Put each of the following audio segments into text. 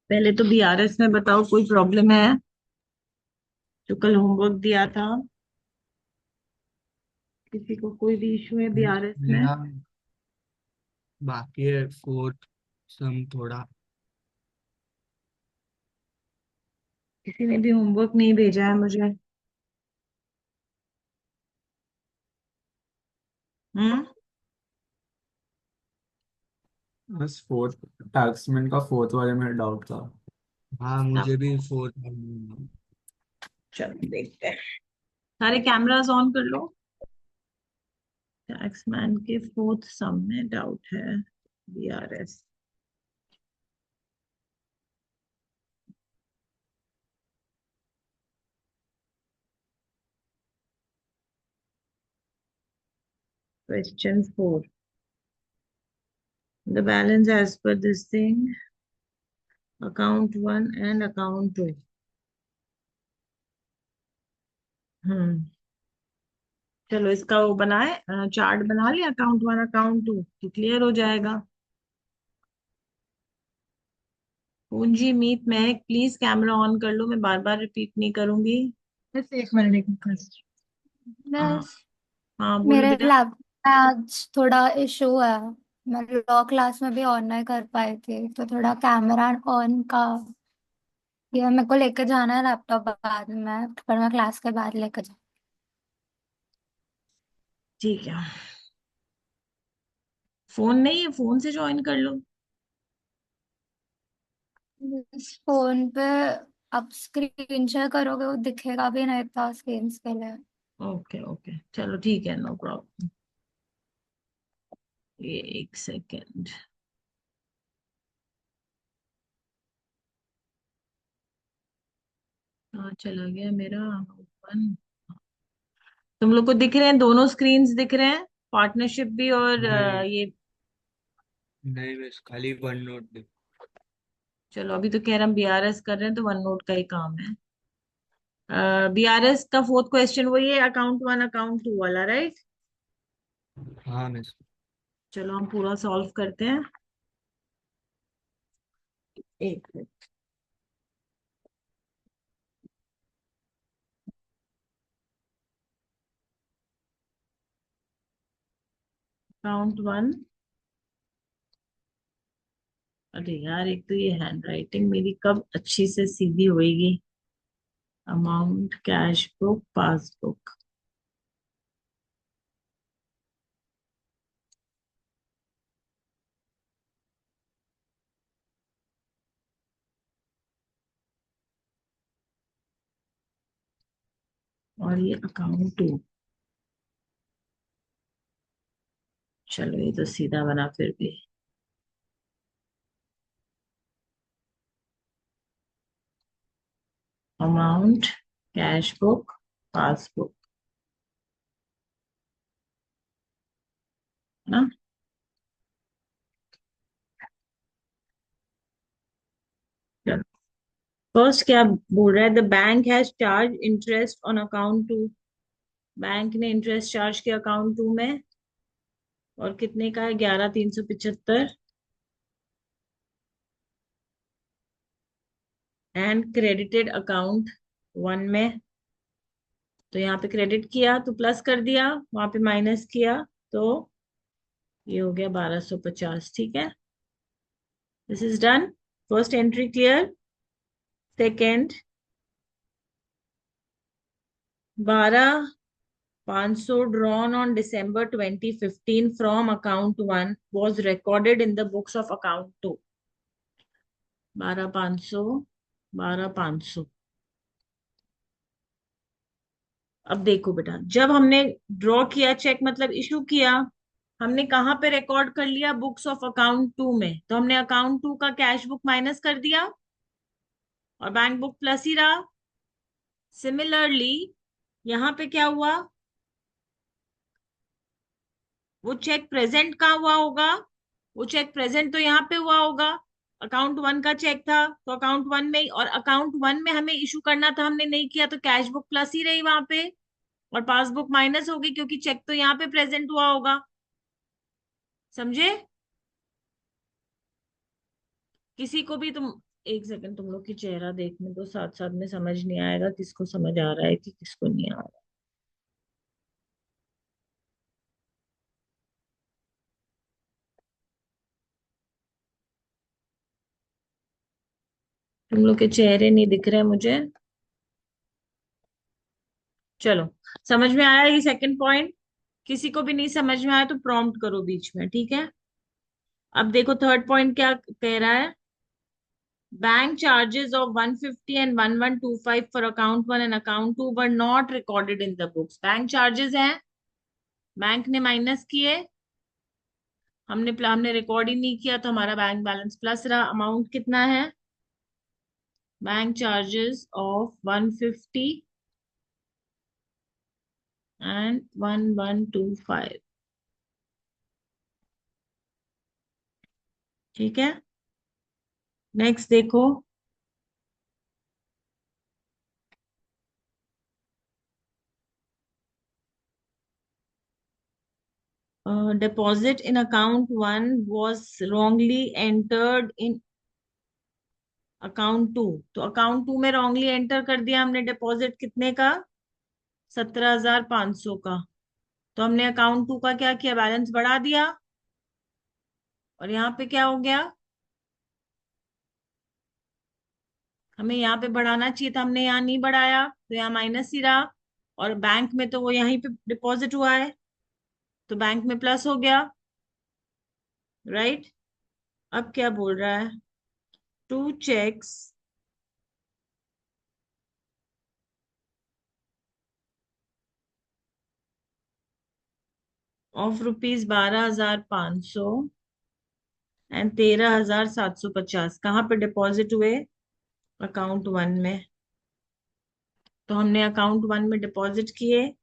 पहले तो बीआरएस में बताओ, कोई प्रॉब्लम है? जो कल होमवर्क दिया था, किसी को कोई भी इशू है बीआरएस में? मेरा बाकी है फोर्थ सम थोड़ा। किसी ने भी होमवर्क नहीं भेजा है मुझे। हम्म। बस फोर्थ टैक्समैन का फोर्थ वाले में डाउट था। हाँ अब मुझे भी फोर्थ में। चलो देखते हैं। सारे कैमरास ऑन कर लो। टैक्समैन के फोर्थ सम में डाउट है, BRS. Question 4, the balance as per this thing, account 1 and account 2। Hmm. चलो इसका वो बनाए, चार्ट बना लिया, अकाउंट 1 अकाउंट 2, तो क्लियर हो जाएगा। पूंजी मीत महक, प्लीज कैमरा ऑन कर लो, मैं बार बार रिपीट नहीं करूंगी। बस एक मिनट, एक मिनट। हाँ। बस हाँ बोलो मेरे बेटा। लैपटॉप में आज थोड़ा इशू है। मैं लॉ क्लास में भी ऑन नहीं कर पाई थी, तो थोड़ा कैमरा ऑन का ये मेरे को लेकर जाना है लैपटॉप बाद में, पर मैं क्लास के बाद लेकर जाऊँ। ठीक है। फोन नहीं है, फोन से ज्वाइन कर लो। इस फोन पे आप स्क्रीन शेयर करोगे, वो दिखेगा भी नहीं था स्क्रीन के लिए। ओके ओके, चलो ठीक है, नो प्रॉब्लम। ये एक सेकेंड। कहाँ चला गया मेरा ओपन? तुम लोग को दिख रहे हैं, दोनों स्क्रीन्स दिख रहे हैं, पार्टनरशिप भी और नहीं ये। नहीं, बस खाली वन नोट। चलो अभी तो कह रहे हम बीआरएस कर रहे हैं, तो वन नोट का ही काम है। बीआरएस का फोर्थ क्वेश्चन वही है, अकाउंट 1 अकाउंट 2 वाला, राइट? हाँ मिस। चलो हम पूरा सॉल्व करते हैं। एक मिनट। अकाउंट 1। अरे यार, एक तो ये हैंड राइटिंग मेरी कब अच्छी से सीधी होएगी। Amount, cash book, passbook. और ये अकाउंट 2। चलो ये तो सीधा बना फिर भी। अमाउंट, कैश बुक, पासबुक, है ना? फर्स्ट क्या बोल रहा है? The bank has charge interest on account 2। Bank ने इंटरेस्ट चार्ज किया अकाउंट 2 में, और कितने का है? 11,375। एंड क्रेडिटेड अकाउंट 1 में। तो यहाँ पे क्रेडिट किया तो प्लस कर दिया, वहां पे माइनस किया तो ये हो गया 1,250। ठीक है, this is done. First entry clear. Second, 12,500 drawn on December 2015 from account 1 was recorded in the books of account 2। 12,500, 12,500। अब देखो बेटा, जब हमने ड्रॉ किया चेक, मतलब इशू किया, हमने कहाँ पे रिकॉर्ड कर लिया? बुक्स ऑफ अकाउंट 2 में। तो हमने अकाउंट 2 का कैश बुक माइनस कर दिया, और बैंक बुक प्लस ही रहा। सिमिलरली यहाँ पे क्या हुआ? वो चेक प्रेजेंट कहाँ हुआ होगा? वो चेक प्रेजेंट तो यहाँ पे हुआ होगा। अकाउंट 1 का चेक था, तो अकाउंट 1 में, और अकाउंट 1 में हमें इशू करना था, हमने नहीं किया, तो कैश बुक प्लस ही रही वहां पे, और पासबुक माइनस होगी, क्योंकि चेक तो यहाँ पे प्रेजेंट हुआ होगा। समझे? किसी को भी तुम, एक सेकंड तुम लोग की चेहरा देखने दो, साथ साथ में समझ नहीं आएगा किसको समझ आ रहा है कि किसको नहीं आ रहा। तुम लोग के चेहरे नहीं दिख रहे मुझे। चलो, समझ में आया ये सेकंड पॉइंट? किसी को भी नहीं समझ में आया तो प्रॉम्प्ट करो बीच में, ठीक है? अब देखो थर्ड पॉइंट क्या कह रहा है। Bank charges of 150 and 1125 for account one and account two were not recorded in the books. Bank charges हैं, बैंक ने माइनस किए, हमने रिकॉर्ड ही नहीं किया तो हमारा बैंक बैलेंस प्लस रहा। अमाउंट कितना है? Bank charges of 150 and 1125। ठीक है, नेक्स्ट देखो। deposit in account one was wrongly entered in account two. तो अकाउंट टू में रॉन्गली एंटर कर दिया हमने डिपॉजिट कितने का? 17,500 का। तो हमने अकाउंट टू का क्या किया? बैलेंस बढ़ा दिया। और यहाँ पे क्या हो गया? हमें यहाँ पे बढ़ाना चाहिए था, हमने यहाँ नहीं बढ़ाया तो यहाँ माइनस ही रहा। और बैंक में तो वो यहीं पे डिपॉजिट हुआ है तो बैंक में प्लस हो गया, राइट? अब क्या बोल रहा है? टू चेक्स ऑफ ₹12,500 एंड 13,750 कहाँ पे डिपॉजिट हुए? अकाउंट वन में। तो हमने अकाउंट वन में डिपॉजिट किए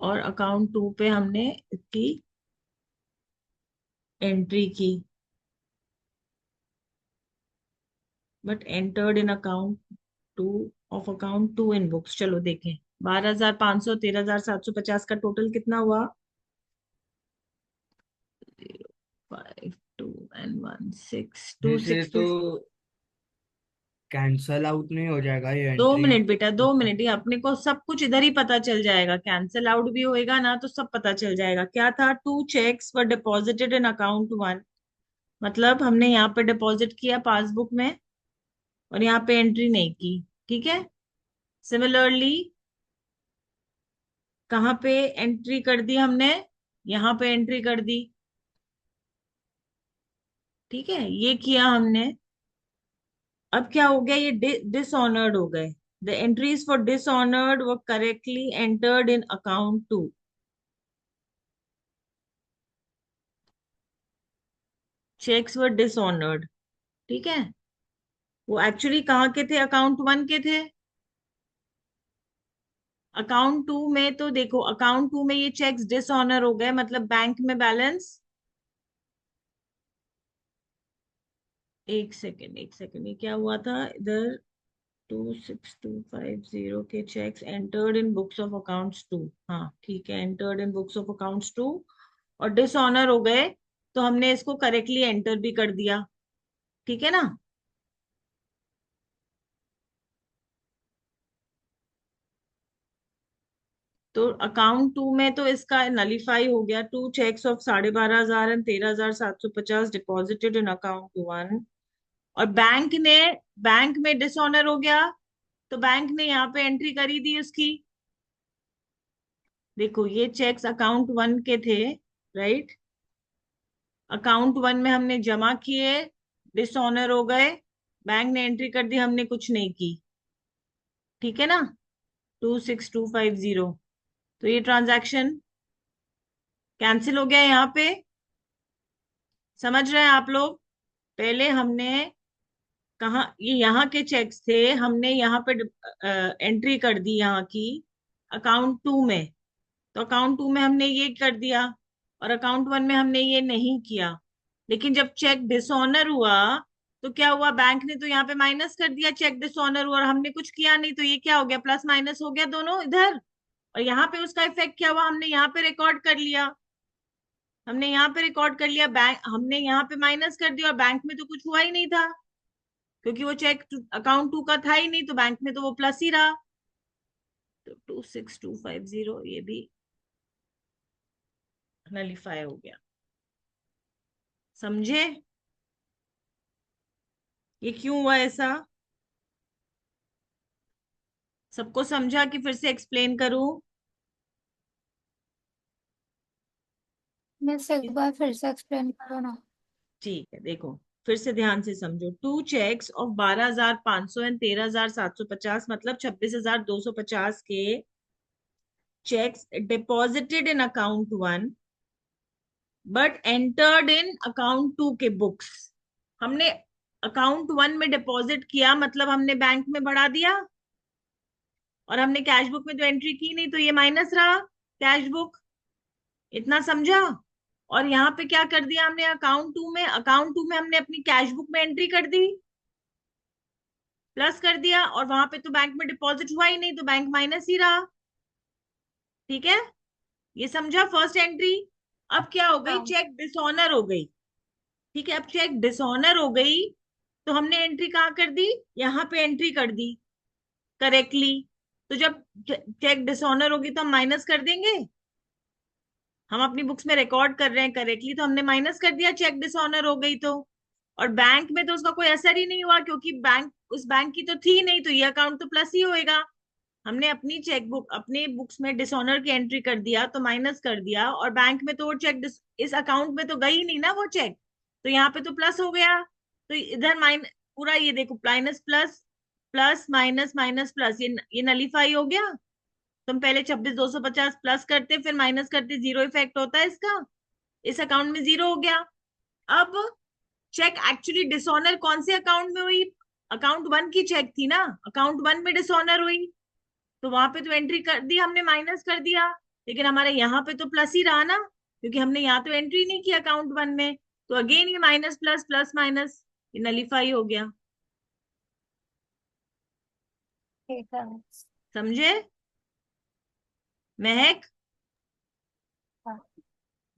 और अकाउंट टू पे हमने इसकी एंट्री की, but entered in account two of account two in books. चलो देखें, 12,500 13,750 का टोटल कितना हुआ? 052 एंड 16 टू जैसे सिक्स तो टू। कैंसल आउट नहीं हो जाएगा ये दो एंट्री? मिनट बेटा, 2 मिनट, ये अपने को सब कुछ इधर ही पता चल जाएगा। कैंसिल आउट भी होएगा ना तो सब पता चल जाएगा। क्या था? Two cheques were deposited in account one, मतलब हमने यहाँ पे डिपॉजिट किया पासबुक में और यहाँ पे एंट्री नहीं की, ठीक है? सिमिलरली कहाँ पे एंट्री कर दी हमने? यहाँ पे एंट्री कर दी, ठीक है? ये किया हमने। अब क्या हो गया? ये डिसऑनर्ड हो गए। The entries for dishonoured were correctly entered in account two. Cheques were dishonoured, ठीक है? वो एक्चुअली कहाँ के थे? अकाउंट वन के थे। अकाउंट टू में तो देखो, अकाउंट टू में ये चेक्स डिसऑनर हो गए, मतलब बैंक में बैलेंस, एक सेकेंड एक सेकेंड, ये क्या हुआ था इधर? 26250 के cheques entered in books of accounts two. हाँ ठीक है, entered in books of accounts two और डिसऑनर हो गए तो हमने इसको करेक्टली एंटर भी कर दिया, ठीक है ना? तो अकाउंट टू में तो इसका नलीफाई हो गया। Two cheques of 12,500 and 13,750 deposited in account one. और बैंक में डिसऑनर हो गया तो बैंक ने यहाँ पे एंट्री करी दी उसकी। देखो ये चेक्स अकाउंट वन के थे, राइट? अकाउंट वन में हमने जमा किए, डिसऑनर हो गए, बैंक ने एंट्री कर दी, हमने कुछ नहीं की, ठीक है ना? 26250, तो ये ट्रांजैक्शन कैंसिल हो गया यहाँ पे। समझ रहे हैं आप लोग? पहले हमने कहा ये यहाँ के चेक्स थे, हमने यहाँ पे एंट्री कर दी यहाँ की अकाउंट टू में, तो अकाउंट टू में हमने ये कर दिया और अकाउंट वन में हमने ये नहीं किया। लेकिन जब चेक डिसऑनर हुआ तो क्या हुआ? बैंक ने तो यहाँ पे माइनस कर दिया, चेक डिसऑनर हुआ और हमने कुछ किया नहीं, तो ये क्या हो गया? प्लस माइनस हो गया दोनों इधर। और यहाँ पे उसका इफेक्ट क्या हुआ? हमने यहाँ पे रिकॉर्ड कर लिया, हमने यहाँ पे रिकॉर्ड कर लिया, बैंक हमने यहाँ पे माइनस कर दिया, और बैंक में तो कुछ हुआ ही नहीं था क्योंकि वो चेक अकाउंट 2 का था ही नहीं, तो बैंक में तो वो प्लस ही रहा। तो 26250 ये भी नलीफाई हो गया। समझे ये क्यों हुआ ऐसा? सबको समझा कि फिर से एक्सप्लेन करूं? मिस एक बार फिर से एक्सप्लेन करो ना। ठीक है, देखो फिर से ध्यान से समझो। 2 चेक्स ऑफ 12,500 एंड 13,750, मतलब 26,250 के checks deposited in account 1 but entered in account 2 के बुक्स। हमने अकाउंट 1 में डिपॉजिट किया, मतलब हमने बैंक में बढ़ा दिया, और हमने कैश बुक में तो एंट्री की नहीं, तो ये माइनस रहा कैश बुक। इतना समझा? और यहाँ पे क्या कर दिया हमने अकाउंट 2 में हमने अपनी कैश बुक में एंट्री कर दी, प्लस कर दिया, और वहां पे तो बैंक में डिपॉजिट हुआ ही नहीं, तो बैंक माइनस ही रहा। ठीक है, ये समझा फर्स्ट एंट्री। अब क्या हो गई, हाँ। चेक डिसऑनर हो गई। ठीक है, अब चेक डिसऑनर हो गई, तो हमने एंट्री कहाँ कर दी, यहाँ पे एंट्री कर दी करेक्टली। तो जब चेक डिसऑनर होगी तो हम माइनस कर देंगे। हम अपनी बुक्स में रिकॉर्ड कर रहे हैं करेक्टली, तो हमने माइनस कर दिया, चेक डिसऑनर हो गई तो। और बैंक में तो उसका कोई असर ही नहीं हुआ क्योंकि बैंक उस बैंक की तो थी नहीं, तो ये अकाउंट तो प्लस ही होएगा। हमने अपनी चेक बुक अपने बुक्स में डिसऑनर की एंट्री कर दिया तो माइनस कर दिया, और बैंक में तो वो चेक इस अकाउंट में तो गई नहीं ना वो चेक, तो यहाँ पे तो प्लस हो गया। तो इधर पूरा ये देखो, minus plus, plus minus minus plus, ये नलीफाई हो गया। तुम पहले 26,250 प्लस करते फिर माइनस करते, जीरो इफेक्ट होता है इसका, इस अकाउंट में जीरो हो गया। अब चेक एक्चुअली डिसऑनर कौन से अकाउंट में हुई, अकाउंट 1 की चेक थी ना, अकाउंट 1 में डिसऑनर हुई, तो वहां पे तो एंट्री कर दी हमने, माइनस कर दिया। लेकिन हमारे यहाँ पे तो प्लस ही रहा ना, क्योंकि हमने यहाँ तो एंट्री नहीं की अकाउंट 1 में। तो अगेन ये माइनस प्लस प्लस माइनस, ये नलीफाई हो गया। ठीक है। समझे? महक, हाँ।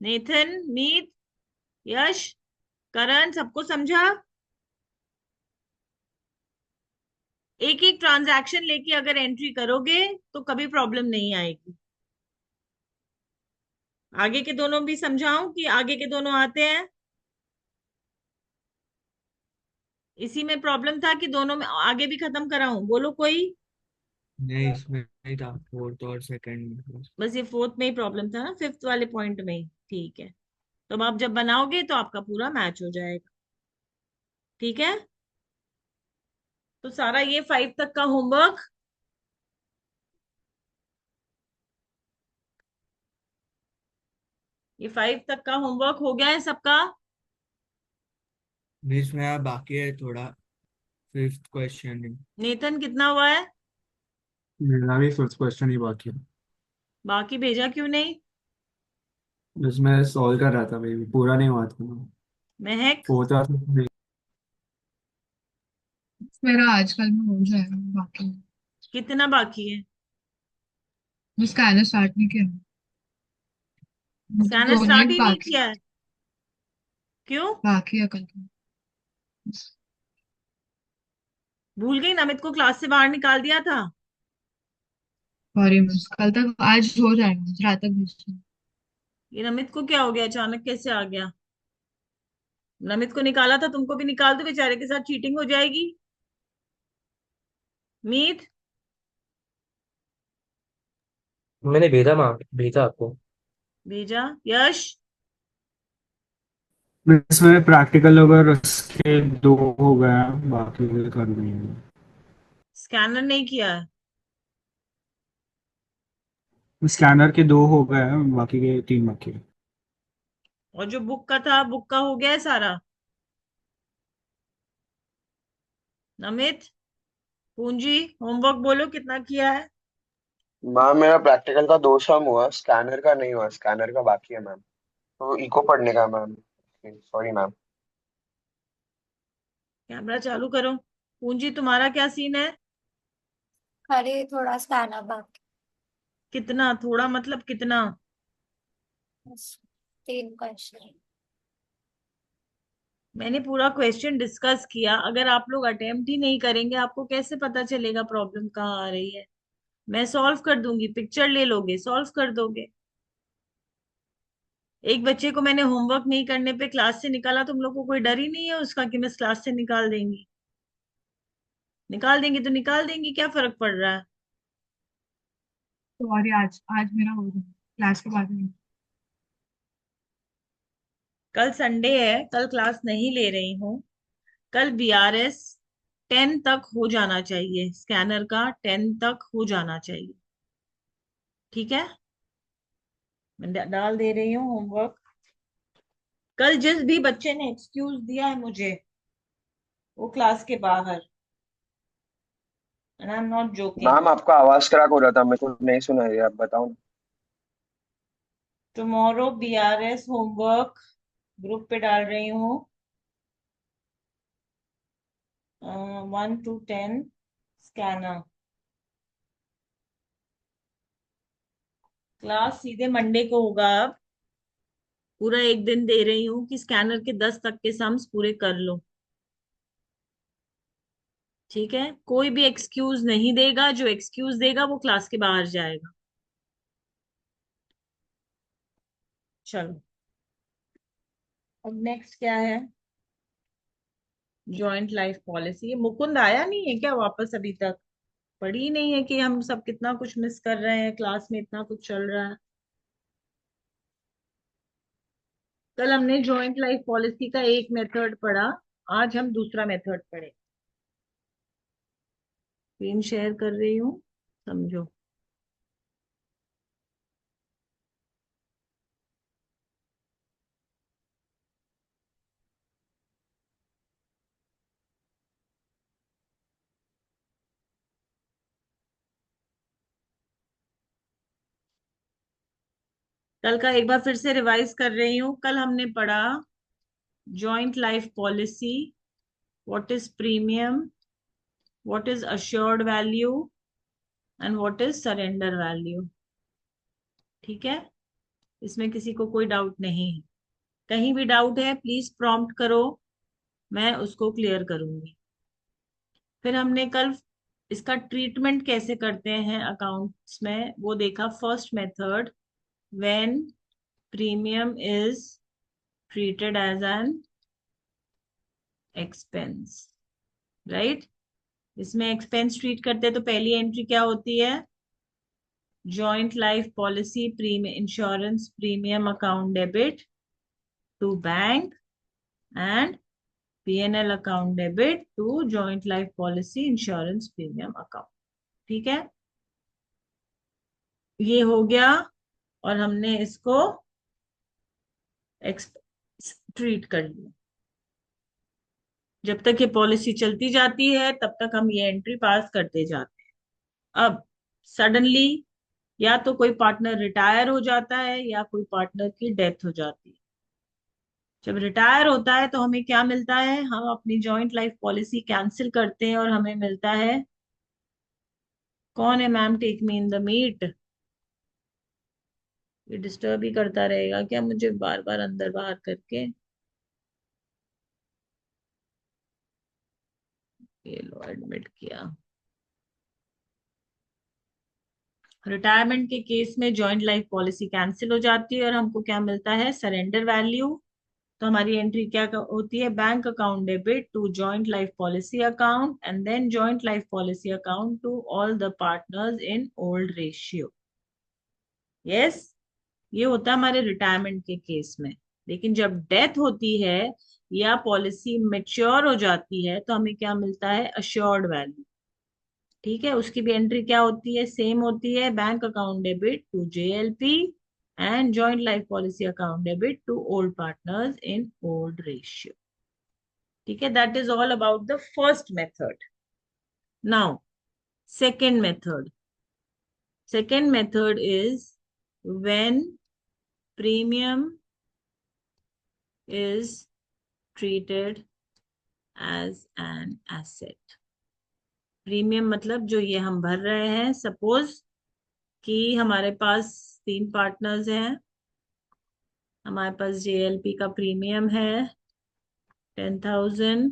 नेथन, मीत, यश, करण, सबको समझा? एक एक ट्रांजैक्शन लेके अगर एंट्री करोगे तो कभी प्रॉब्लम नहीं आएगी। आगे के दोनों भी समझाऊं कि आगे के दोनों आते हैं? इसी में प्रॉब्लम था कि दोनों में आगे भी खत्म कराऊं? बोलो कोई। नहीं, इसमें नहीं था, फोर्थ और सेकंड में। बस ये फोर्थ में ही प्रॉब्लम था ना, फिफ्थ वाले पॉइंट में ही। ठीक है, तो अब आप जब बनाओगे तो आपका पूरा मैच हो जाएगा। ठीक है, तो सारा ये 5 तक का होमवर्क, ये 5 तक का होमवर्क हो गया है सबका? मिस मेरा बाकी है थोड़ा, फिफ्थ क्वेश्चन है। नेतन कितना हुआ है? मेरा भी फिफ्थ क्वेश्चन ही बाकी है। बाकी भेजा क्यों नहीं? बस मैं सॉल्व कर रहा था, बेबी पूरा नहीं हुआ था। महक, फोर्थ और fifth नहीं। मेरा आजकल में हो जाएगा बाकी। कितना बाकी है? मैं स्कैनर स्टार्ट नहीं किया, मतलब स्कैनर दोनों ही स्टार्ट ही नहीं बाकी। किया है? क्यों? बाकी है कल का। भूल गई? नमित को क्लास से बाहर निकाल दिया था? सॉरी मिस, कल तक आज हो जाएगा, आज रात तक भेज दूँ। ये नमित को क्या हो गया, अचानक कैसे आ गया? नमित को निकाला था, तुमको भी निकाल दो, बेचारे के साथ चीटिंग हो जाएगी। मीत, मैंने भेजा माँ, भेजा आपको। भेजा। यश, इसमें प्रैक्टिकल अगर उसके दो हो गया, बाकी के कर देंगे। स्कैनर नहीं किया है? स्कैनर के दो हो गए हैं, बाकी के तीन बाकी है। और जो बुक का था, बुक का हो गया है सारा? नमित, पूंजी, होमवर्क बोलो कितना किया है? मैम मेरा प्रैक्टिकल का 2 सम हुआ, स्कैनर का नहीं हुआ, स्कैनर का बाकी है मैम। तो इको पढ़ने का मैम, सॉरी मैम। कैमरा चालू करो। पूंजी, तुम्हारा क्या सीन है? अरे थोड़ा स्कैनर बाकी। कितना थोड़ा, मतलब कितना? 3 क्वेश्चन। मैंने पूरा क्वेश्चन डिस्कस किया, अगर आप लोग अटेम्प्ट ही नहीं करेंगे आपको कैसे पता चलेगा प्रॉब्लम कहाँ आ रही है। मैं सॉल्व कर दूंगी, पिक्चर ले लोगे सॉल्व कर दोगे। एक बच्चे को मैंने होमवर्क नहीं करने पे क्लास से निकाला, तुम लोग को कोई डर ही नहीं है उसका कि मैं क्लास से निकाल देंगी। निकाल देंगी तो निकाल देंगी, क्या फर्क पड़ रहा है। सॉरी, आज आज मेरा हो गया, क्लास के बाद नहीं। कल संडे है, कल क्लास नहीं ले रही हूँ। कल बीआरएस 10 तक हो जाना चाहिए, स्कैनर का 10 तक हो जाना चाहिए। ठीक है, मैं डाल दे रही हूँ होमवर्क। कल जिस भी बच्चे ने एक्सक्यूज दिया है मुझे, वो क्लास के बाहर, and I am not joking. Ma'am आपका आवाज क्रैक हो रहा था, मेरे को नहीं सुनाई दिया, आप बताओ ना। टुमारो बीआरएस होमवर्क ग्रुप पे डाल रही हूँ, 1 to 10 स्कैनर। क्लास सीधे मंडे को होगा। अब पूरा एक दिन दे रही हूँ कि स्कैनर के 10 तक के सम्स पूरे कर लो। ठीक है, कोई भी एक्सक्यूज नहीं देगा, जो एक्सक्यूज देगा वो क्लास के बाहर जाएगा। चलो, अब नेक्स्ट क्या है। जॉइंट लाइफ पॉलिसी, ये मुकुंद आया नहीं है क्या वापस अभी तक। पढ़ी ही नहीं है कि हम सब कितना कुछ मिस कर रहे हैं, क्लास में इतना कुछ चल रहा है। कल हमने जॉइंट लाइफ पॉलिसी का एक मेथड पढ़ा, आज हम दूसरा मेथड पढ़े। स्क्रीन शेयर कर रही हूँ, समझो। कल का एक बार फिर से रिवाइज कर रही हूँ। कल हमने पढ़ा joint life policy, what is premium, what is assured value and what is surrender value. ठीक है, इसमें किसी को कोई डाउट नहीं है। कहीं भी डाउट है प्लीज प्रॉम्प्ट करो, मैं उसको क्लियर करूंगी। फिर हमने कल इसका ट्रीटमेंट कैसे करते हैं अकाउंट्स में वो देखा। First method, when premium is treated as an expense, right. इसमें एक्सपेंस ट्रीट करते हैं तो पहली एंट्री क्या होती है, joint life policy premium insurance premium account debit to bank and PNL account debit to joint life policy insurance premium account. ठीक है, ये हो गया और हमने इसको ट्रीट कर लिया। जब तक ये पॉलिसी चलती जाती है तब तक हम ये एंट्री पास करते जाते हैं। अब सडनली या तो कोई पार्टनर रिटायर हो जाता है या कोई पार्टनर की डेथ हो जाती है। जब रिटायर होता है तो हमें क्या मिलता है, हम अपनी जॉइंट लाइफ पॉलिसी कैंसिल करते हैं और हमें मिलता है, कौन है ma'am, take me in the meet. ये डिस्टर्ब ही करता रहेगा क्या मुझे बार बार अंदर बाहर करके। ये लो एडमिट किया। रिटायरमेंट के केस में जॉइंट लाइफ पॉलिसी कैंसिल हो जाती है और हमको क्या मिलता है, सरेंडर वैल्यू। तो हमारी एंट्री क्या होती है, bank account debit to joint life policy account and then joint life policy account to all the partners in old ratio. Yes, ये होता है हमारे रिटायरमेंट के केस में। लेकिन जब डेथ होती है या पॉलिसी मेच्योर हो जाती है तो हमें क्या मिलता है, अश्योर्ड वैल्यू। ठीक है, उसकी भी एंट्री क्या होती है, सेम होती है, bank account debit to JLP and joint life policy account debit to old partners in old ratio. ठीक है, that is all about the first method. Now second method, second method is when premium is treated as an asset। Premium मतलब जो ये हम भर रहे हैं, suppose कि हमारे पास 3 पार्टनर्स हैं, हमारे पास JLP का प्रीमियम है 10,000।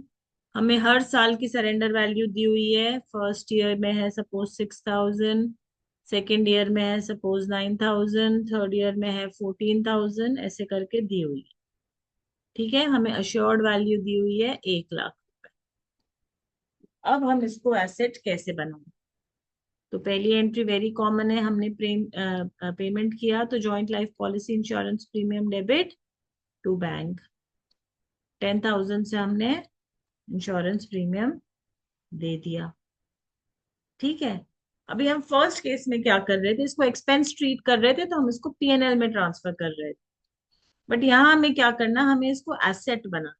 हमें हर साल की सरेंडर वैल्यू दी हुई है। फर्स्ट ईयर में है सपोज 6,000, सेकेंड ईयर में है सपोज 9,000, थर्ड ईयर में है 14,000, ऐसे करके दी हुई है। ठीक है, हमें अश्योर्ड वैल्यू दी हुई है 1 लाख। अब हम इसको एसेट कैसे बनाएं? तो पहली एंट्री वेरी कॉमन है, हमने पेमेंट किया तो joint life policy insurance premium debit to bank. 10,000 से हमने इंश्योरेंस प्रीमियम दे दिया। ठीक है, अभी हम फर्स्ट केस में क्या कर रहे थे, इसको एक्सपेंस ट्रीट कर रहे थे, तो हम इसको P&L में ट्रांसफर कर रहे थे। बट यहाँ हमें क्या करना, हमें इसको एसेट बना।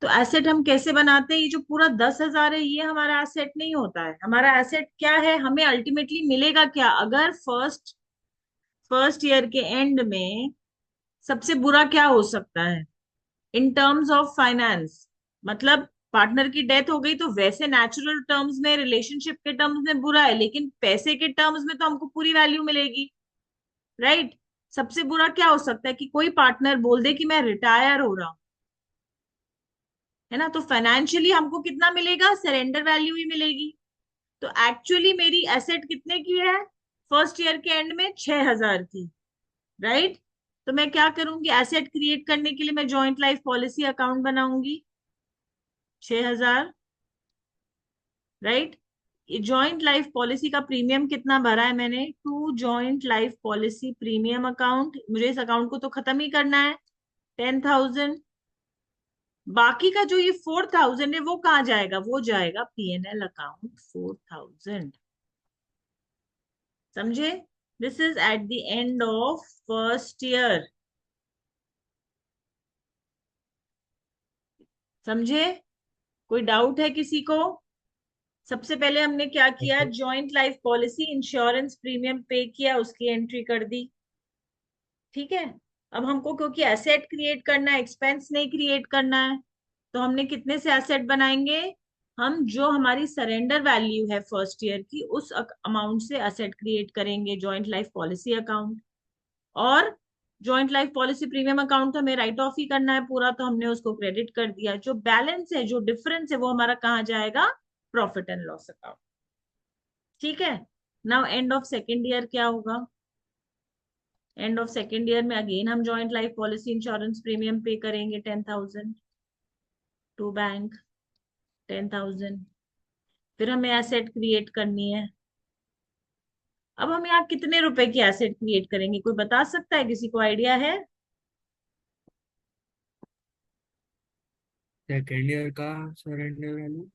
तो एसेट हम कैसे बनाते हैं? ये जो पूरा 10,000 है ये हमारा एसेट नहीं होता है। हमारा एसेट क्या है, हमें अल्टीमेटली मिलेगा क्या अगर फर्स्ट ईयर के एंड में सबसे बुरा क्या हो सकता है इन टर्म्स ऑफ फाइनेंस? मतलब पार्टनर की डेथ हो गई तो वैसे नेचुरल टर्म्स में, रिलेशनशिप के टर्म्स में बुरा है, लेकिन पैसे के टर्म्स में तो हमको पूरी वैल्यू मिलेगी, राइट? सबसे बुरा क्या हो सकता है कि कोई पार्टनर बोल दे कि मैं रिटायर हो रहा हूं, है ना? तो फाइनेंशियली हमको कितना मिलेगा? सरेंडर वैल्यू ही मिलेगी। तो एक्चुअली मेरी एसेट कितने की है फर्स्ट ईयर के एंड में? 6,000 की, राइट? तो मैं क्या करूंगी, एसेट क्रिएट करने के लिए मैं जॉइंट लाइफ पॉलिसी अकाउंट बनाऊंगी 6,000, राइट? ये जॉइंट लाइफ पॉलिसी का प्रीमियम कितना भरा है मैंने? To joint life policy premium account. मुझे इस अकाउंट को तो खत्म ही करना है। 10,000। बाकी का जो ये 4,000 है वो कहाँ जाएगा? वो जाएगा P&L अकाउंट 4,000। समझे? This is at the end of first year. समझे? कोई डाउट है किसी को? सबसे पहले हमने क्या किया, joint life policy insurance premium पे किया, उसकी एंट्री कर दी। ठीक है, अब हमको क्योंकि एसेट क्रिएट करना है, एक्सपेंस नहीं क्रिएट करना है, तो हमने कितने से एसेट बनाएंगे? हम जो हमारी सरेंडर वैल्यू है फर्स्ट ईयर की उस अमाउंट से एसेट क्रिएट करेंगे, जॉइंट लाइफ पॉलिसी अकाउंट। और joint life policy premium account हमें राइट ऑफ ही करना है पूरा, तो हमने उसको क्रेडिट कर दिया। जो बैलेंस है, जो डिफरेंस है, वो हमारा कहाँ जाएगा? Profit and loss account. ठीक है, now end of second year क्या होगा? एंड ऑफ सेकेंड ईयर में अगेन हम joint life policy insurance premium पे करेंगे 10,000 टू बैंक। 10,000। फिर हमें एसेट क्रिएट करनी है। अब हम यहाँ कितने रुपए की एसेट क्रिएट करेंगे, कोई बता सकता है? किसी को आइडिया है? सेकेंड ईयर का सरेंडर वैल्यू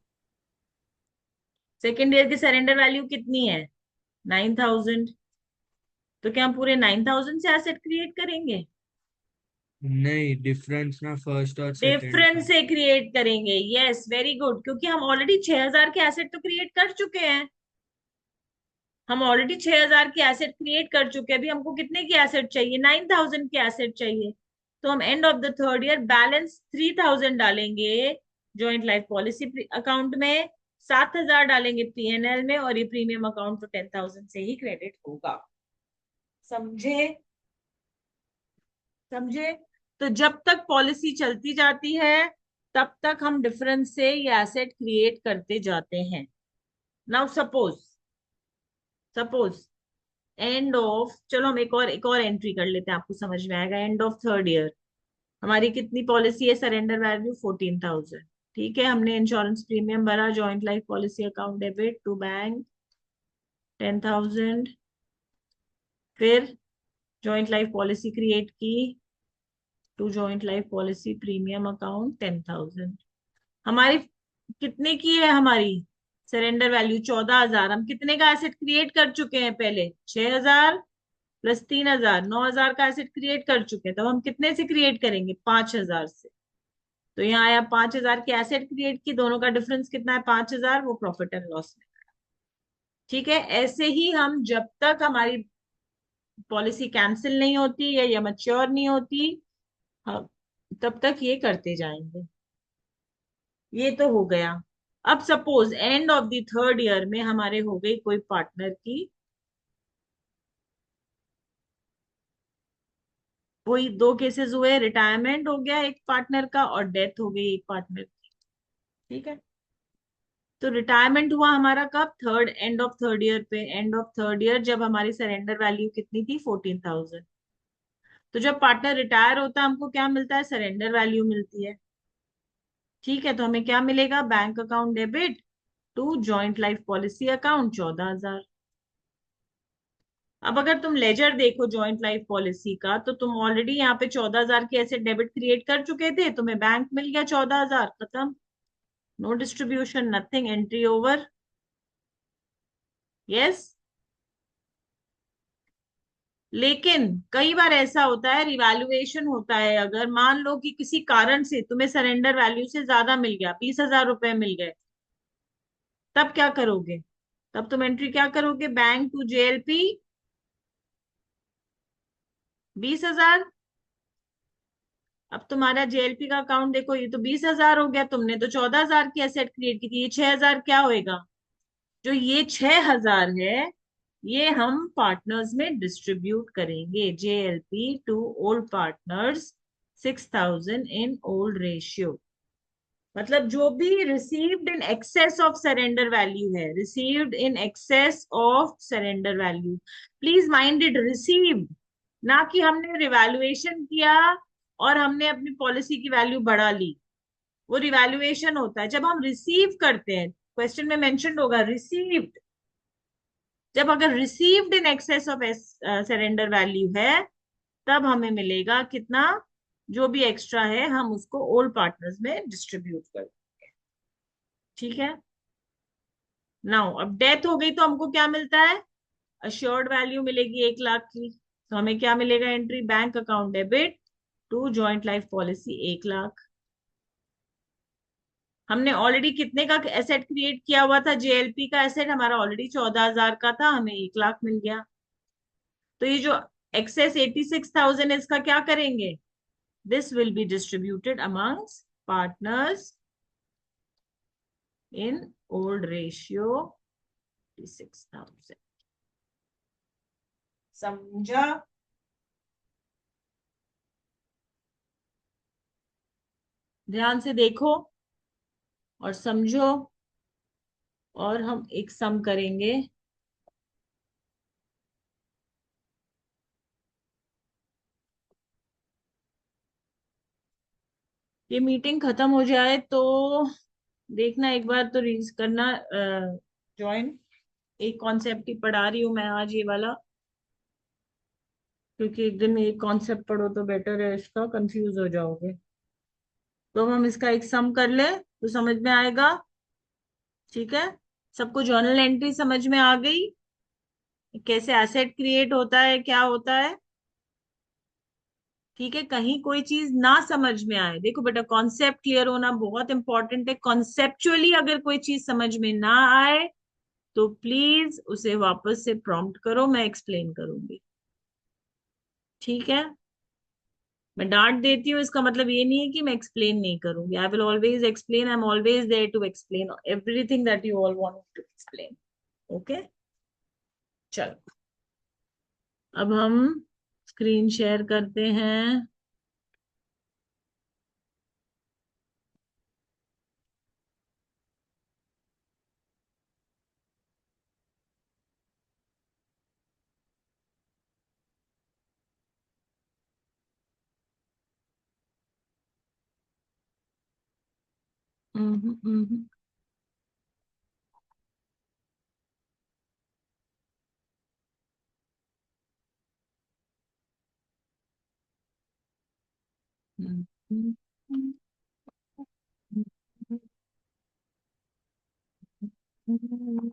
सेकेंड ईयर की सरेंडर वैल्यू कितनी है? 9,000। तो क्या हम पूरे 9,000 से एसेट क्रिएट करेंगे? नहीं, डिफरेंस ना फर्स्ट और सेकेंड डिफरेंस का। से क्रिएट करेंगे। यस, वेरी गुड, क्योंकि हम ऑलरेडी 6,000 के एसेट तो क्रिएट कर चुके हैं। हम ऑलरेडी 6,000 की एसेट क्रिएट कर चुके हैं। अभी हमको कितने की एसेट चाहिए? 9,000 की एसेट चाहिए। तो हम end of the third year balance 3,000 डालेंगे जॉइंट लाइफ पॉलिसी अकाउंट में, 7,000 डालेंगे P&L में, और ये प्रीमियम अकाउंट तो 10,000 से ही क्रेडिट होगा। समझे? समझे? तो जब तक पॉलिसी चलती जाती है तब तक हम डिफरेंस से ये एसेट क्रिएट करते जाते हैं। नाउ सपोज एंड ऑफ, चलो हम एक और एंट्री कर लेते हैं, आपको समझ में आएगा। एंड ऑफ थर्ड ईयर हमारी कितनी पॉलिसी है? Surrender value 14,000। ठीक है, हमने इंश्योरेंस प्रीमियम भरा, joint life policy account debit to bank 10,000। फिर जॉइंट लाइफ पॉलिसी क्रिएट की to joint life policy premium account 10,000। हमारी कितने की है? हमारी सरेंडर वैल्यू 14,000। हम कितने का एसेट क्रिएट कर चुके हैं? पहले 6,000 प्लस 3,000, 9,000 का एसेट क्रिएट कर चुके हैं। तो हम कितने से क्रिएट करेंगे? 5,000 से। तो यहाँ आया 5,000 की एसेट क्रिएट की, दोनों का डिफरेंस कितना है? 5,000, वो प्रॉफिट एंड लॉस में। ठीक है, ऐसे ही हम जब तक हमारी पॉलिसी कैंसिल नहीं होती या मैच्योर नहीं होती, हम तब तक ये करते जाएंगे। ये तो हो गया। अब suppose end of the third year में हमारे हो गई कोई पार्टनर की वही दो केसेस हुए, रिटायरमेंट हो गया एक पार्टनर का और डेथ हो गई एक पार्टनर की। ठीक है, तो रिटायरमेंट हुआ हमारा कब? Third, end of third year पे। एंड ऑफ थर्ड ईयर जब हमारी सरेंडर वैल्यू कितनी थी? 14,000। तो जब पार्टनर रिटायर होता है हमको क्या मिलता है? सरेंडर वैल्यू मिलती है। ठीक है, तो हमें क्या मिलेगा? Bank account debit to joint life policy account 14,000। अब अगर तुम लेजर देखो जॉइंट लाइफ पॉलिसी का, तो तुम ऑलरेडी यहाँ पे 14,000 के ऐसे डेबिट क्रिएट कर चुके थे, तुम्हें बैंक मिल गया 14,000, खत्म। No distribution, nothing, entry over. Yes. लेकिन कई बार ऐसा होता है, रिवैल्यूएशन होता है, अगर मान लो कि किसी कारण से तुम्हें सरेंडर वैल्यू से ज्यादा मिल गया, 20,000 रुपए मिल गए, तब क्या करोगे? तब तुम एंट्री क्या करोगे? Bank to JLP 20,000। अब तुम्हारा जेएलपी का अकाउंट देखो, ये तो 20,000 हो गया, तुमने तो 14,000 की एसेट क्रिएट की थी, ये 6,000 क्या होएगा? जो ये 6,000 है, ये हम पार्टनर्स में डिस्ट्रीब्यूट करेंगे। JLP to old partners 6,000 in old ratio. मतलब जो भी received in excess of surrender value है, received in excess of surrender value, please mind it, received, ना कि हमने रिवैल्यूएशन किया और हमने अपनी पॉलिसी की वैल्यू बढ़ा ली। वो रिवैल्यूएशन होता है जब हम रिसीव करते हैं, क्वेश्चन में मेंशन होगा रिसीव्ड। जब अगर received in excess of surrender value है, तब हमें मिलेगा कितना? जो भी एक्स्ट्रा है हम उसको ओल्ड पार्टनर्स में डिस्ट्रीब्यूट कर। ठीक है, नाउ अब डेथ हो गई तो हमको क्या मिलता है? अश्योर्ड वैल्यू मिलेगी 1,00,000 की। तो हमें क्या मिलेगा? Entry bank account debit to joint life policy 1,00,000। हमने ऑलरेडी कितने का एसेट क्रिएट किया हुआ था? जेएलपी का एसेट हमारा ऑलरेडी 14,000 का था, हमें 1,00,000 मिल गया। तो ये जो एक्सेस 86,000 इसका क्या करेंगे? This will be distributed amongst partners in old ratio 86,000। समझा? ध्यान से देखो और समझो, और हम एक सम करेंगे। ये मीटिंग खत्म हो जाए तो देखना, एक बार तो रीज करना ज्वाइन। एक कॉन्सेप्ट ही पढ़ा रही हूँ मैं आज, ये वाला, क्योंकि एक दिन में एक कॉन्सेप्ट पढ़ो तो बेटर है, इसका कंफ्यूज हो जाओगे। तो हम इसका एक सम कर ले तो समझ में आएगा। ठीक है, सबको जर्नल एंट्री समझ में आ गई? कैसे एसेट क्रिएट होता है, क्या होता है? ठीक है, कहीं कोई चीज ना समझ में आए, देखो बेटा, कॉन्सेप्ट क्लियर होना बहुत इंपॉर्टेंट है। कॉन्सेप्चुअली अगर कोई चीज समझ में ना आए तो प्लीज उसे वापस से प्रॉम्प्ट करो, मैं एक्सप्लेन करूंगी। ठीक है, मैं डांट देती हूँ इसका मतलब ये नहीं है कि मैं एक्सप्लेन नहीं करूंगी। I will always explain, I am always there to explain everything that you all want to explain. Okay, चलो अब हम स्क्रीन शेयर करते हैं। हम्म, हम्म, हम्म, हम्म, हम्म, हम्म।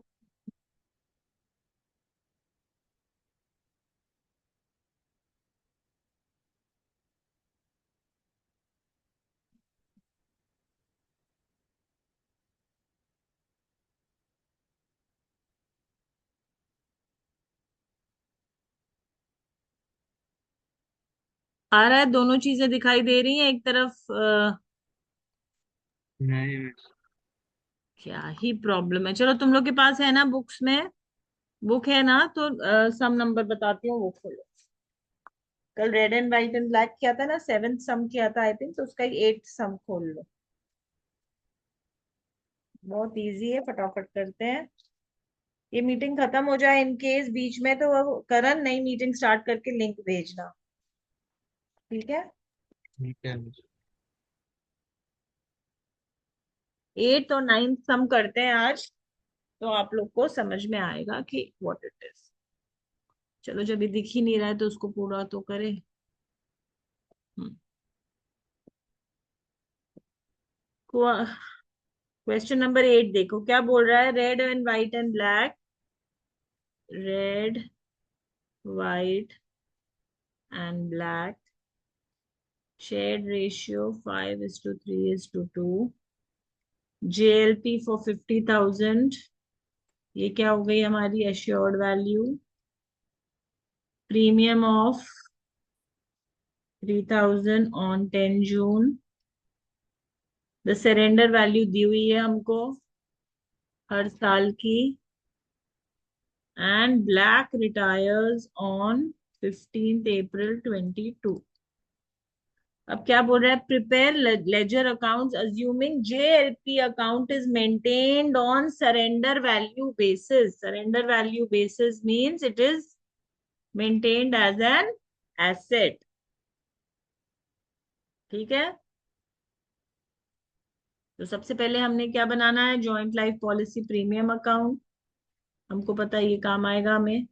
आ रहा है? दोनों चीजें दिखाई दे रही हैं? एक तरफ नहीं। क्या ही प्रॉब्लम है? चलो तुम लोग के पास है ना बुक्स में? बुक है ना? तो सम नंबर बताती हूँ, वो खोलो। कल red and white and black किया था ना, 7th सम किया था आई थिंक, तो उसका 8th सम खोल लो। बहुत इजी है, फटाफट करते हैं। ये मीटिंग खत्म हो जाए इन केस बीच में, तो वो करण नई मीटिंग स्टार्ट करके लिंक भेजना, ठीक है। ठीक है। 8th और 9th सम करते हैं आज, तो आप लोग को समझ में आएगा कि व्हाट इट इज। चलो, जब ये दिख ही नहीं रहा है तो उसको पूरा तो करें। क्वेश्चन नंबर 8 देखो क्या बोल रहा है। Red and white and black, red white and black, shared ratio 5:3:2, JLP for 50,000, ये क्या हो गई हमारी assured value, premium of 3,000 on 10 June, the surrender value दी हुई है हमको हर साल की, and black retires on 15th April 2022। अब क्या बोल रहा है, prepare ledger accounts assuming JLP account is maintained on surrender value basis. Surrender value basis means it is maintained as an asset, ठीक है। तो सबसे पहले हमने क्या बनाना है, joint life policy premium account, हमको पता है ये काम आएगा हमें।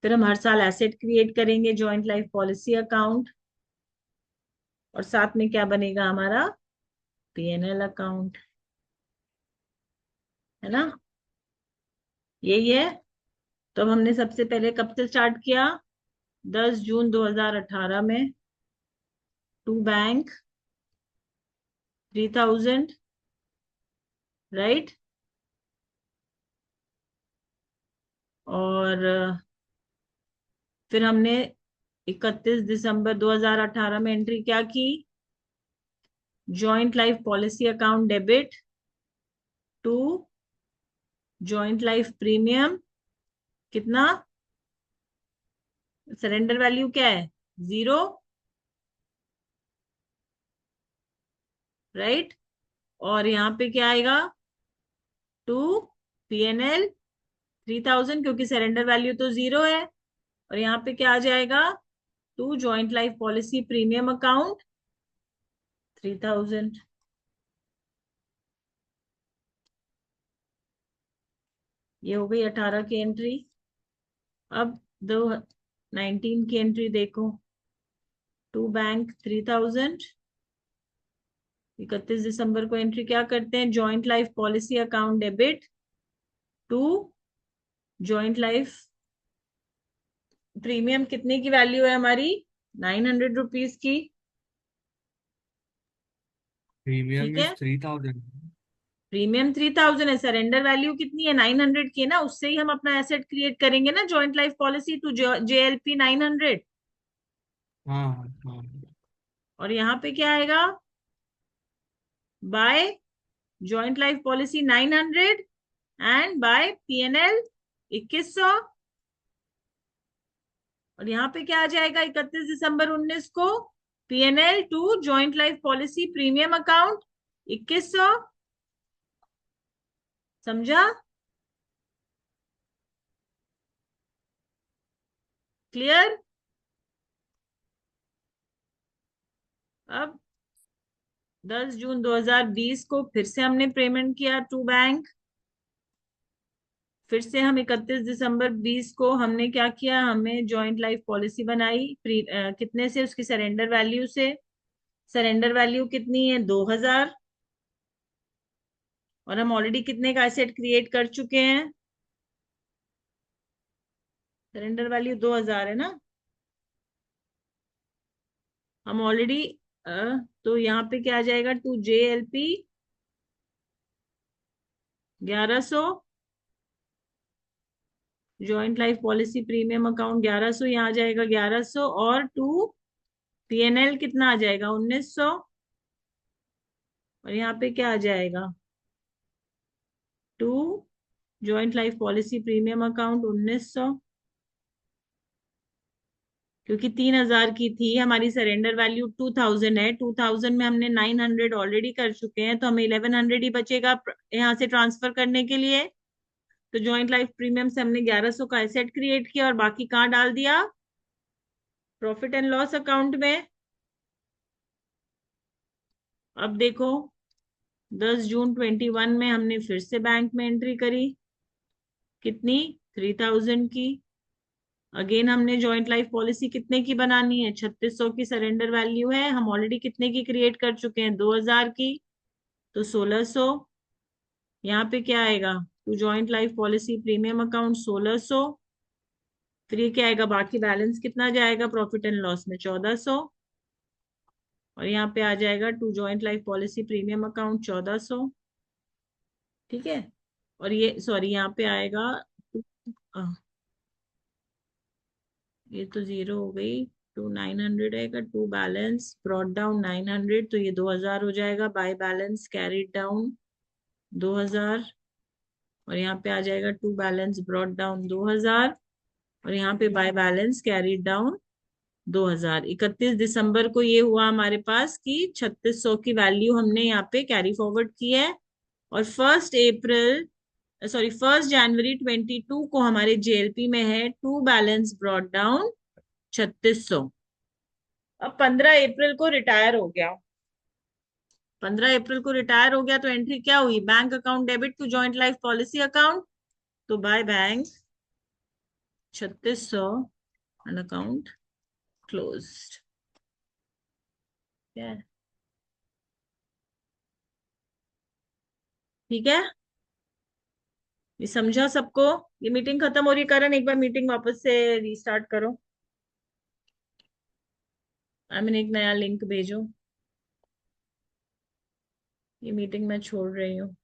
फिर हम हर साल एसेट क्रिएट करेंगे, जॉइंट लाइफ पॉलिसी अकाउंट, और साथ में क्या बनेगा हमारा, PNL अकाउंट, है ना, यही है। तो अब हमने सबसे पहले कब से स्टार्ट किया, 10 जून 2018 में, टू बैंक 3,000, राइट। और फिर हमने 31 दिसंबर 2018 में एंट्री क्या की, joint life policy account debit to joint life premium, कितना, सरेंडर वैल्यू क्या है, 0, राइट। और यहाँ पे क्या आएगा, टू PNL 3,000, क्योंकि सरेंडर वैल्यू तो 0 है। और यहाँ पे क्या आ जाएगा, to joint life policy premium account 3,000। ये हो गई 18 की एंट्री। अब दो 19 की एंट्री देखो, टू बैंक 3,000, 31 दिसंबर को एंट्री क्या करते हैं, joint life policy account debit to joint life premium, कितने की वैल्यू है हमारी, 900 रुपीज की, प्रीमियम ठीक है। इज 3,000। प्रीमियम 3,000 है, सरेंडर वैल्यू कितनी है, 900 की है ना, उससे ही हम अपना एसेट क्रिएट करेंगे ना, joint life policy to JLP 900। हाँ हाँ। और यहाँ पे क्या आएगा, by joint life policy 900 and by PNL 2,100। और यहाँ पे क्या आ जाएगा, 31 दिसंबर 2019 को, PNL to joint life policy premium account 2,100, समझा, क्लियर। अब 10 जून 2020 को फिर से हमने पेमेंट किया टू बैंक, फिर से हम 31 दिसंबर 20 को हमने क्या किया, हमें जॉइंट लाइफ पॉलिसी बनाई, कितने से, उसकी सरेंडर वैल्यू से। सरेंडर वैल्यू कितनी है, 2,000। और हम ऑलरेडी कितने का एसेट क्रिएट कर चुके हैं, सरेंडर वैल्यू 2,000 है ना, हम ऑलरेडी, तो यहाँ पे क्या आ जाएगा, to JLP 1,100, joint life policy premium account 1,100, यहाँ आ जाएगा 1,100, और टू PNL कितना आ जाएगा, 1,900। और यहाँ पे क्या आ जाएगा, to joint life policy premium account 1,900, क्योंकि 3,000 की थी, हमारी सरेंडर वैल्यू 2,000 है, 2,000 में हमने 900 ऑलरेडी कर चुके हैं, तो हमें 1,100 ही बचेगा यहाँ से ट्रांसफर करने के लिए। तो जॉइंट लाइफ प्रीमियम से हमने 1,100 का एसेट क्रिएट किया और बाकी कहाँ डाल दिया, प्रॉफिट एंड लॉस अकाउंट में। अब देखो 10 जून 21 में हमने फिर से बैंक में एंट्री करी, कितनी, 3,000 की। अगेन हमने जॉइंट लाइफ पॉलिसी कितने की बनानी है, 3,600 की सरेंडर वैल्यू है, हम ऑलरेडी कितने की क्रिएट कर चुके हैं, 2,000 की, तो 1,600। यहाँ पे क्या आएगा, to joint life policy premium account 1,600। फिर ये क्या आएगा, बाकी बैलेंस कितना जाएगा प्रॉफिट एंड लॉस में, 1,400। और यहाँ पे आ जाएगा to joint life policy premium account 1,400। ठीक है। और ये सॉरी यहाँ पे आएगा अ, ये तो 0 हो गई, टू 900 आएगा, टू बैलेंस ब्रॉट डाउन 900, तो ये 2,000 हो जाएगा, बाय बैलेंस कैरिड डाउन 2,000। और यहाँ पे आ जाएगा टू बैलेंस ब्रॉट डाउन 2,000, और यहाँ पे बाय बैलेंस कैरिड डाउन 2,000। 31 दिसंबर को ये हुआ हमारे पास कि 3,600 की वैल्यू हमने यहाँ पे कैरी फॉरवर्ड की है। और 1 जनवरी 22 को हमारे जेएलपी में है टू बैलेंस ब्रॉट डाउन 3,600। अब 15 अप्रैल को रिटायर हो गया, 15 अप्रैल को रिटायर हो गया, तो एंट्री क्या हुई, bank account debit to joint life policy account, तो by bank 3,600 and account closed. ठीक है, ये समझा सबको। ये मीटिंग खत्म हो रही है, करण एक बार मीटिंग वापस से रीस्टार्ट करो, आई मीन एक नया लिंक भेजो, ये मीटिंग मैं छोड़ रही हूँ।